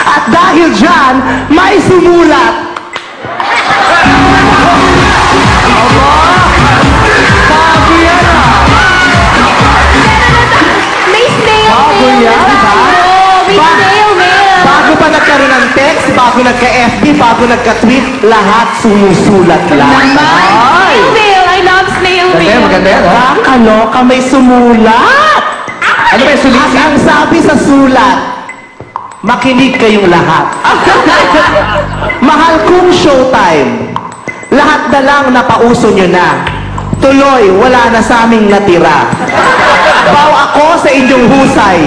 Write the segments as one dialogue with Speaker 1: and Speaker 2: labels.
Speaker 1: At dahil dyan, may sumulat. Bago yan
Speaker 2: May snail
Speaker 1: Bago
Speaker 2: mail.
Speaker 1: yan, ha?
Speaker 2: May snail mail.
Speaker 1: Bago pa nagkaroon ng text, bago nagka-FB, bago nagka-tweet, lahat sumusulat lang. Ay!
Speaker 2: Snail mail. I love snail mail.
Speaker 1: Maganda yan, ha? Kaloka, may sumulat! Ano ba yung sulit? At ang sabi sa sulat, makinig kayong lahat. Mahal kong Showtime. Lahat na lang napauso nyo na. Tuloy, wala na sa aming natira. Baw ako sa inyong husay.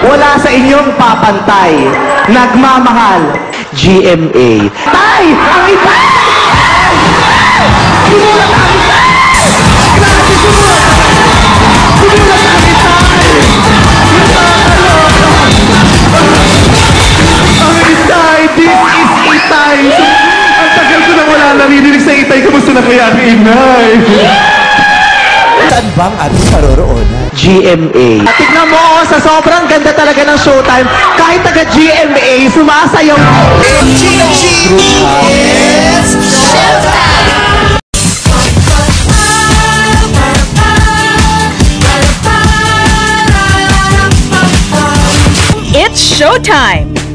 Speaker 1: Wala sa inyong papantay. Nagmamahal. GMA. Tay! Ang iba! Sumulat ang isa! Grabe sumulat! Sumulat ang isa! Ang Itay! This is Itay! Ang tagal ko na wala naririnig sa Itay. Kamusta na kaya ang Inay?
Speaker 3: Saan bang ating paroroonan?
Speaker 1: GMA. Tignan mo, sa sobrang ganda talaga ng Showtime, kahit taga GMA, sumasayaw.
Speaker 4: It's showtime!